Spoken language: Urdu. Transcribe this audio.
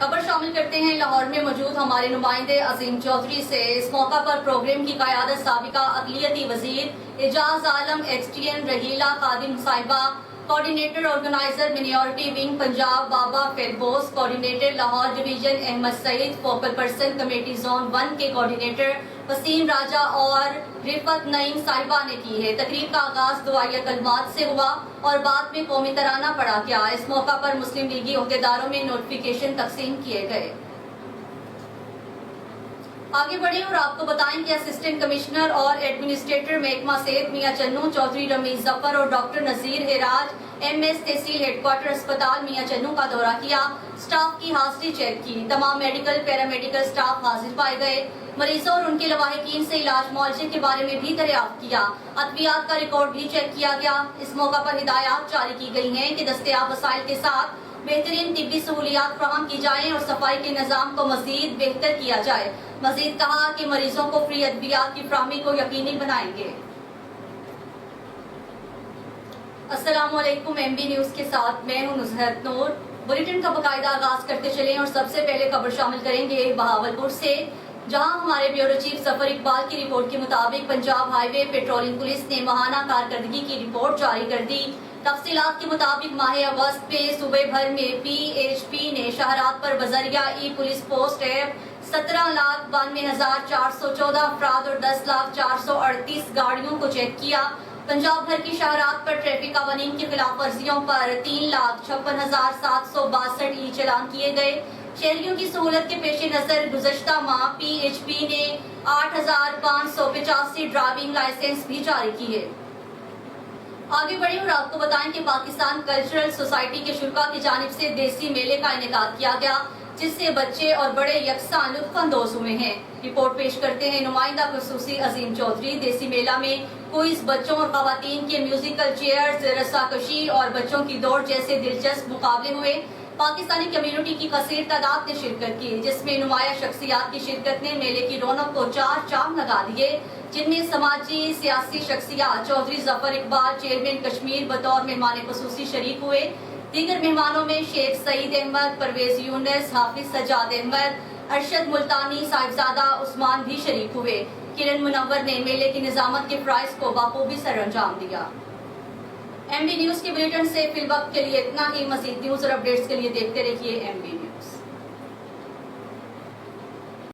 خبر شامل کرتے ہیں لاہور میں موجود ہمارے نمائندے عظیم چودھری سے۔ اس موقع پر پروگرام کی قیادت سابقہ اقلیتی وزیر اعجاز عالم، ایکس ٹی این رحیلہ خادم صاحبہ، coordinator organizer minority wing Punjab بابا فیربوس، coordinator Lahore division Ahmad Saeed, focal person committee zone 1 کے کوآرڈینیٹر وسیم راجہ اور رفت نعیم صاحبہ نے کی ہے۔ تقریب کا آغاز دعائیہ کلمات سے ہوا اور بعد میں قومی ترانہ پڑھا گیا۔ اس موقع پر مسلم لیگی عہدیداروں میں نوٹیفیکیشن تقسیم کیے گئے۔ آگے بڑھیں اور آپ کو بتائیں کہ اسسٹنٹ کمشنر اور ایڈمنسٹریٹر محکمہ صحت میاں چنو چودھری رمیز ظفر اور doctor Nazir Haraj M S tehsil head quarter اسپتال میاں چنو کا دورہ کیا، سٹاف کی حاضری چیک کی۔ تمام میڈیکل پیرامیڈیکل سٹاف حاضر پائے گئے۔ مریضوں اور ان کے لواحقین سے علاج معالجے کے بارے میں بھی دریافت کیا۔ ادویات کا ریکارڈ بھی چیک کیا گیا۔ اس موقع پر ہدایات جاری کی گئی ہیں کہ دستیاب وسائل کے ساتھ بہترین طبی سہولیات فراہم کی جائیں اور صفائی کے نظام کو مزید بہتر کیا جائے۔ مزید کہا کہ مریضوں کو فری ادویات کی فراہمی کو یقینی بنائیں گے۔ السلام علیکم، ایم بی نیوز کے ساتھ میں ہوں نزہت نور۔ بلیٹن کا باقاعدہ آغاز کرتے چلیں اور سب سے پہلے خبر شامل کریں گے بہاولپور سے، جہاں ہمارے بیورو چیف ظفر اقبال کی رپورٹ کے مطابق پنجاب ہائی وے پیٹرولنگ پولیس نے ماہانہ کارکردگی کی رپورٹ جاری کر دی۔ تفصیلات کے مطابق ماہ اگست میں صوبے بھر میں پی ایچ پی نے شاہراہ پر بذریعہ ای پولیس پوسٹ ایپ 17,92,414 افراد اور 10,438 گاڑیوں کو چیک کیا۔ پنجاب بھر کی شاہراہ پر ٹریفک قوانین کی خلاف ورزیوں پر 3,56,762 ای چالان کیے گئے۔ شہریوں کی سہولت کے پیش نظر گزشتہ ماہ پی ایچ پی نے 8,585 ڈرائیونگ لائسنس بھی جاری کیے۔ آگے بڑھیں اور آپ کو بتائیں کہ پاکستان کلچرل سوسائٹی کے شرکاء کی جانب سے دیسی میلے کا انعقاد کیا گیا، جس سے بچے اور بڑے یکساں لطف اندوز ہوئے ہیں۔ رپورٹ پیش کرتے ہیں نمائندہ خصوصی عظیم چودھری۔ دیسی میلہ میں کوئز، بچوں اور خواتین کے میوزیکل چیئرز، رساکشی اور بچوں کی دوڑ جیسے دلچسپ مقابلے ہوئے۔ پاکستانی کمیونٹی کی کثیر تعداد نے شرکت کی، جس میں نمایاں شخصیات کی شرکت نے میلے کی رونق کو چار چاند لگا دیے، جن میں سماجی سیاسی شخصیات چودھری ظفر اقبال چیئرمین کشمیر بطور مہمان خصوصی شریک ہوئے۔ دیگر مہمانوں میں شیخ سعید احمد، پرویز یونس، حافظ سجاد احمد، ارشد ملتانی، صاحبزادہ عثمان بھی شریک ہوئے۔ کرن منور نے میلے کی نظامت کے فرائض کو بخوبی سر انجام دیا۔ ایم بی نیوز کے بلیٹن سے فی الوقت کے لیے اتنا ہی۔ مزید نیوز اور اپڈیٹس کے لیے دیکھتے رہیے ایم بی نیوز۔